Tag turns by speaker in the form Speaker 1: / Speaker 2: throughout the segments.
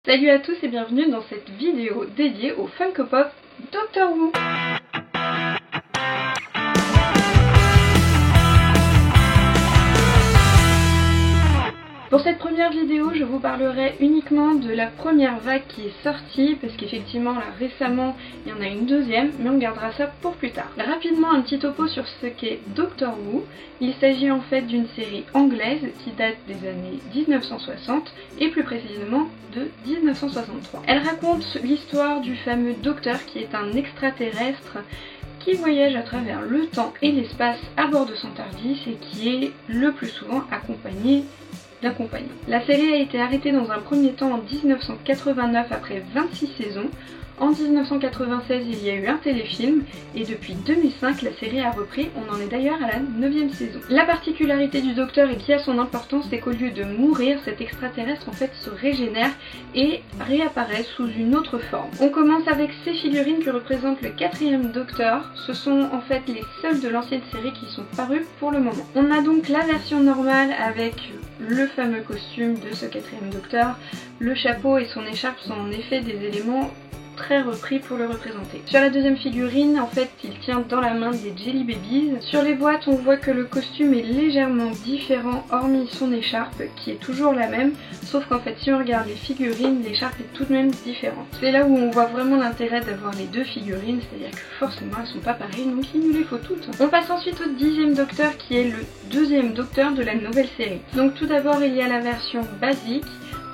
Speaker 1: Salut à tous et bienvenue dans cette vidéo dédiée au Funko Pop Doctor Who. Pour cette première vidéo, je vous parlerai uniquement de la première vague qui est sortie, parce qu'effectivement là récemment il y en a une deuxième, mais on gardera ça pour plus tard. Rapidement un petit topo sur ce qu'est Doctor Who. Il s'agit en fait d'une série anglaise qui date des années 1960 et plus précisément de 1963. Elle raconte l'histoire du fameux docteur qui est un extraterrestre qui voyage à travers le temps et l'espace à bord de son TARDIS et qui est le plus souvent accompagné d'un compagnon. La série a été arrêtée dans un premier temps en 1989 après 26 saisons. En 1996, il y a eu un téléfilm et depuis 2005, la série a repris. On en est d'ailleurs à la 9e saison. La particularité du Docteur et qui a son importance, c'est qu'au lieu de mourir, cet extraterrestre en fait se régénère et réapparaît sous une autre forme. On commence avec ces figurines qui représentent le 4e Docteur. Ce sont en fait les seuls de l'ancienne série qui sont parus pour le moment. On a donc la version normale avec le fameux costume de ce 4e Docteur. Le chapeau et son écharpe sont en effet des éléments très repris pour le représenter. Sur la deuxième figurine, en fait, il tient dans la main des Jelly Babies. Sur les boîtes, on voit que le costume est légèrement différent, hormis son écharpe, qui est toujours la même, sauf qu'en fait, si on regarde les figurines, l'écharpe est tout de même différente. C'est là où on voit vraiment l'intérêt d'avoir les deux figurines, c'est-à-dire que forcément, elles sont pas pareilles, donc il nous les faut toutes. On passe ensuite au 10e Docteur, qui est le 2e Docteur de la nouvelle série. Donc tout d'abord, il y a la version basique,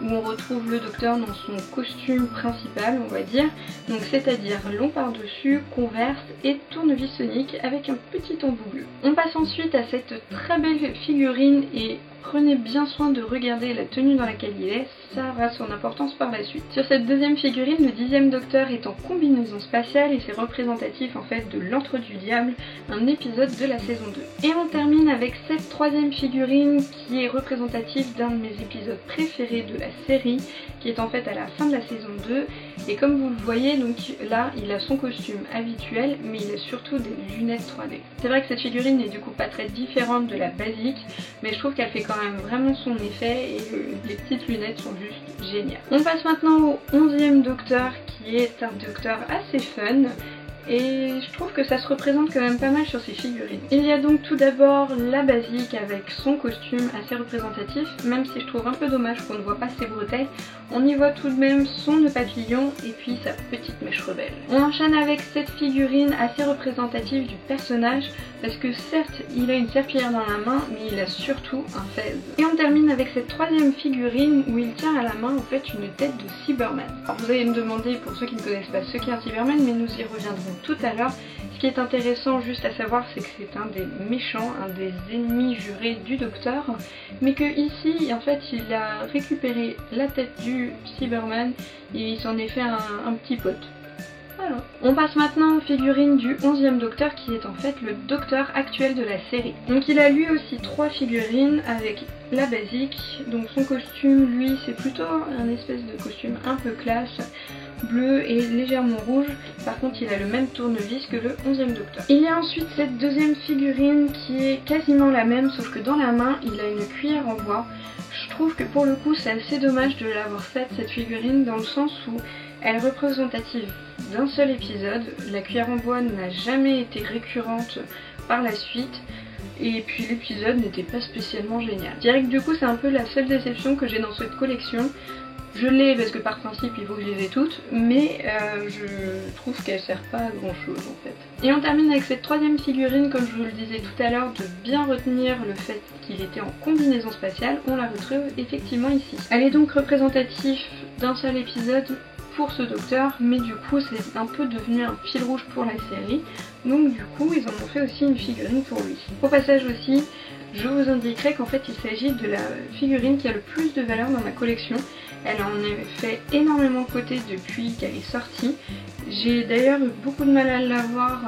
Speaker 1: où on retrouve le Docteur dans son costume principal, on va dire, donc c'est-à-dire long par-dessus, converse et tournevis sonique avec un petit embout bleu. On passe ensuite à cette très belle figurine et prenez bien soin de regarder la tenue dans laquelle il est, ça aura son importance par la suite. Sur cette deuxième figurine, le 10e Docteur est en combinaison spatiale et c'est représentatif en fait de l'Antre du Diable, un épisode de la saison 2. Et on termine avec cette troisième figurine qui est représentative d'un de mes épisodes préférés de la série, qui est en fait à la fin de la saison 2. Et comme vous le voyez, donc là il a son costume habituel, mais il a surtout des lunettes 3D. C'est vrai que cette figurine n'est du coup pas très différente de la basique, mais je trouve qu'elle fait quand même vraiment son effet et les petites lunettes sont juste géniales. On passe maintenant au 11e Docteur qui est un Docteur assez fun. Et je trouve que ça se représente quand même pas mal sur ces figurines. Il y a donc tout d'abord la basique avec son costume assez représentatif, même si je trouve un peu dommage qu'on ne voit pas ses bretelles. On y voit tout de même son nœud papillon et puis sa petite mèche rebelle. On enchaîne avec cette figurine assez représentative du personnage, parce que certes il a une serpillière dans la main, mais il a surtout un fez. Et on termine avec cette troisième figurine où il tient à la main en fait une tête de Cyberman. Alors vous allez me demander, pour ceux qui ne connaissent pas ce qu'est un Cyberman, mais nous y reviendrons tout à l'heure. Ce qui est intéressant juste à savoir, c'est que c'est un des méchants, un des ennemis jurés du Docteur, mais que ici en fait il a récupéré la tête du Cyberman et il s'en est fait un petit pote. Voilà. On passe maintenant aux figurines du 11e Docteur qui est en fait le Docteur actuel de la série. Donc il a lui aussi 3 figurines avec la basique, donc son costume lui c'est plutôt un espèce de costume un peu classe, bleu et légèrement rouge. Par contre il a le même tournevis que le 11e Docteur. Il y a ensuite cette deuxième figurine qui est quasiment la même, sauf que dans la main il a une cuillère en bois. Je trouve que pour le coup c'est assez dommage de l'avoir faite cette figurine, dans le sens où elle est représentative d'un seul épisode. La cuillère en bois n'a jamais été récurrente par la suite. Et puis l'épisode n'était pas spécialement génial. Je dirais que du coup c'est un peu la seule déception que j'ai dans cette collection. Je l'ai parce que par principe il faut que je les ai toutes, mais je trouve qu'elle sert pas à grand chose en fait. Et on termine avec cette troisième figurine, comme je vous le disais tout à l'heure, de bien retenir le fait qu'il était en combinaison spatiale, on la retrouve effectivement ici. Elle est donc représentative d'un seul épisode pour ce Docteur, mais du coup c'est un peu devenu un fil rouge pour la série, donc du coup ils en ont fait aussi une figurine pour lui. Au passage aussi, je vous indiquerai qu'en fait il s'agit de la figurine qui a le plus de valeur dans ma collection. Elle en a fait énormément coter depuis qu'elle est sortie. J'ai d'ailleurs eu beaucoup de mal à l'avoir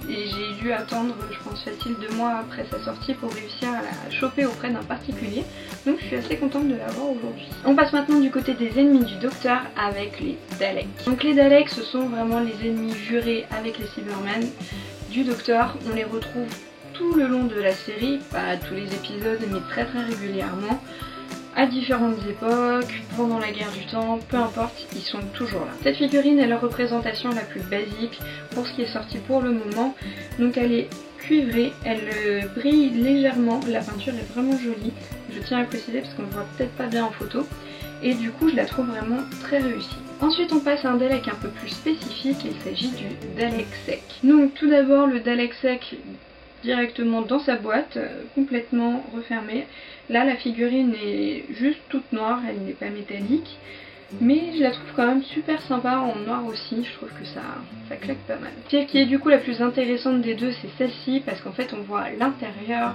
Speaker 1: et j'ai dû attendre, je pense facile 2 mois après sa sortie pour réussir à la choper auprès d'un particulier. Donc je suis assez contente de l'avoir aujourd'hui. On passe maintenant du côté des ennemis du Docteur avec les Daleks. Donc les Daleks ce sont vraiment les ennemis jurés avec les Cybermen du Docteur. On les retrouve tout le long de la série, pas tous les épisodes mais très régulièrement. à différentes époques, pendant la guerre du temps, peu importe, ils sont toujours là. Cette figurine est la représentation la plus basique pour ce qui est sorti pour le moment. Donc elle est cuivrée, elle brille légèrement, la peinture est vraiment jolie. Je tiens à préciser parce qu'on ne voit peut-être pas bien en photo. Et du coup je la trouve vraiment très réussie. Ensuite on passe à un Dalek un peu plus spécifique, il s'agit du Dalek sec. Donc tout d'abord le Dalek sec directement dans sa boîte, complètement refermée. Là la figurine est juste toute noire, elle n'est pas métallique. Mais je la trouve quand même super sympa en noir aussi, je trouve que ça claque pas mal. Celle qui est du coup la plus intéressante des deux, c'est celle-ci, parce qu'en fait on voit l'intérieur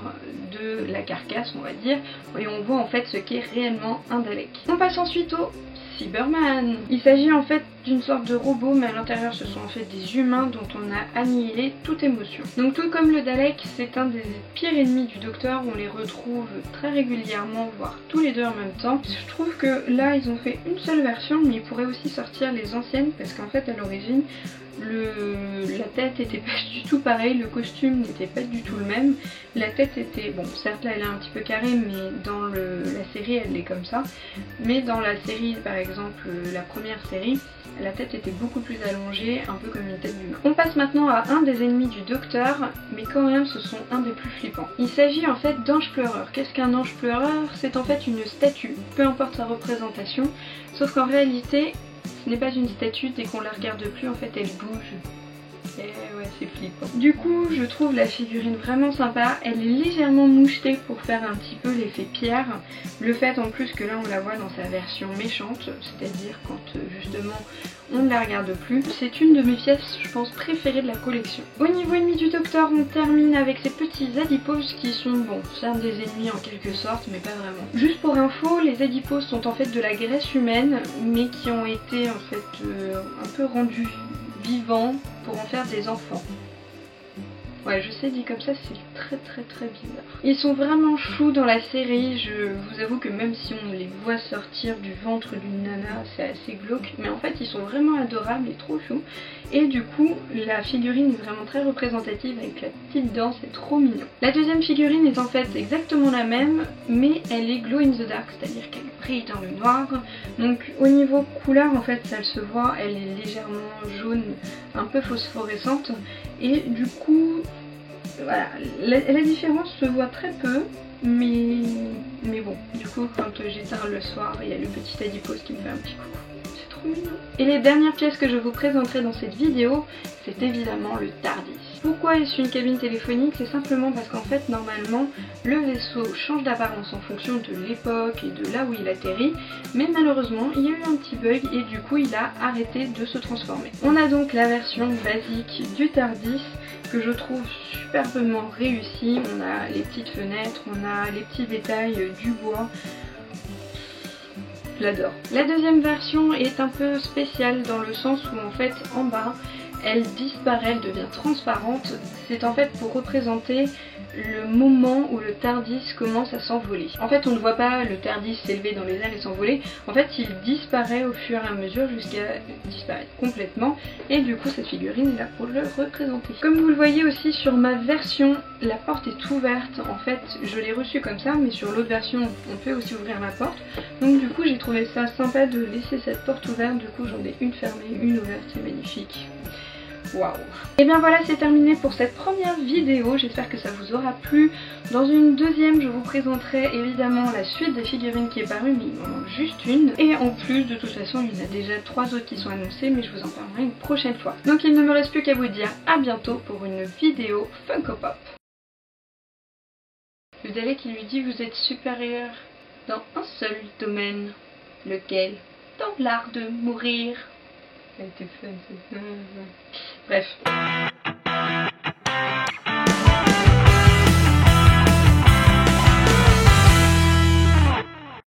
Speaker 1: de la carcasse, on va dire, et on voit en fait ce qu'est réellement un Dalek. On passe ensuite au Cyberman. Il s'agit en fait d'une sorte de robot, mais à l'intérieur ce sont en fait des humains dont on a annihilé toute émotion. Donc tout comme le Dalek, c'est un des pires ennemis du Docteur, on les retrouve très régulièrement, voire tous les deux en même temps. Je trouve que là ils ont fait une seule version, mais ils pourraient aussi sortir les anciennes, parce qu'en fait à l'origine la tête était pas du tout pareil, le costume n'était pas du tout le même. La tête était, bon certes là elle est un petit peu carrée, mais dans la série elle est comme ça. Mais dans la série par exemple, la première série, la tête était beaucoup plus allongée, un peu comme une tête d'humain. On passe maintenant à un des ennemis du Docteur, mais quand même ce sont un des plus flippants. Il s'agit en fait d'ange pleureur. Qu'est-ce qu'un ange pleureur? C'est en fait une statue, peu importe sa représentation, sauf qu'en réalité ce n'est pas une statue, dès qu'on la regarde plus en fait elle bouge. Et ouais, c'est flippant. Du coup je trouve la figurine vraiment sympa, elle est légèrement mouchetée pour faire un petit peu l'effet pierre. Le fait en plus que là on la voit dans sa version méchante, c'est-à-dire quand justement on ne la regarde plus. C'est une de mes pièces je pense préférées de la collection. Au niveau ennemi du Docteur, on termine avec ces petits adiposes qui sont, bon, c'est un des ennemis en quelque sorte, mais pas vraiment. Juste pour info, les adiposes sont en fait de la graisse humaine, mais qui ont été en fait un peu rendus vivants pour en faire des enfants. Ouais, je sais, dit comme ça, c'est très bizarre. Ils sont vraiment choux dans la série, je vous avoue que même si on les voit sortir du ventre d'une nana, c'est assez glauque, mais en fait ils sont vraiment adorables et trop choux. Et du coup, la figurine est vraiment très représentative avec la petite dent, c'est trop mignon. La deuxième figurine est en fait exactement la même, mais elle est glow in the dark, c'est-à-dire qu'elle brille dans le noir. Donc au niveau couleur, en fait, ça se voit, elle est légèrement jaune, un peu phosphorescente, et du coup, voilà, la différence se voit très peu, mais bon, du coup quand j'éteins le soir, il y a le petit adipose qui me fait un petit coucou. C'est trop mignon. Et les dernières pièces que je vous présenterai dans cette vidéo, c'est évidemment le TARDIS. Pourquoi est-ce une cabine téléphonique? C'est simplement parce qu'en fait normalement le vaisseau change d'apparence en fonction de l'époque et de là où il atterrit, mais malheureusement il y a eu un petit bug et du coup il a arrêté de se transformer. On a donc la version basique du TARDIS que je trouve superbement réussie. On a les petites fenêtres, on a les petits détails du bois. Je l'adore. La deuxième version est un peu spéciale dans le sens où en fait en bas elle disparaît, elle devient transparente. C'est en fait pour représenter le moment où le TARDIS commence à s'envoler. En fait on ne voit pas le TARDIS s'élever dans les airs et s'envoler, en fait il disparaît au fur et à mesure jusqu'à disparaître complètement, et du coup cette figurine est là pour le représenter. Comme vous le voyez aussi sur ma version, la porte est ouverte, en fait je l'ai reçue comme ça, mais sur l'autre version on peut aussi ouvrir la porte, donc du coup j'ai trouvé ça sympa de laisser cette porte ouverte, du coup j'en ai une fermée, une ouverte, c'est magnifique. Waouh! Et bien voilà, c'est terminé pour cette première vidéo, j'espère que ça vous aura plu. Dans une deuxième, je vous présenterai évidemment la suite des figurines qui est parue, mais il m'en manque juste une. Et en plus, de toute façon, il y en a déjà 3 autres qui sont annoncées, mais je vous en parlerai une prochaine fois. Donc il ne me reste plus qu'à vous dire à bientôt pour une vidéo Funko Pop. Le Dalek qui lui dit: vous êtes supérieur dans un seul domaine. Lequel? Dans l'art de mourir. Elle était fun, c'est... Bref.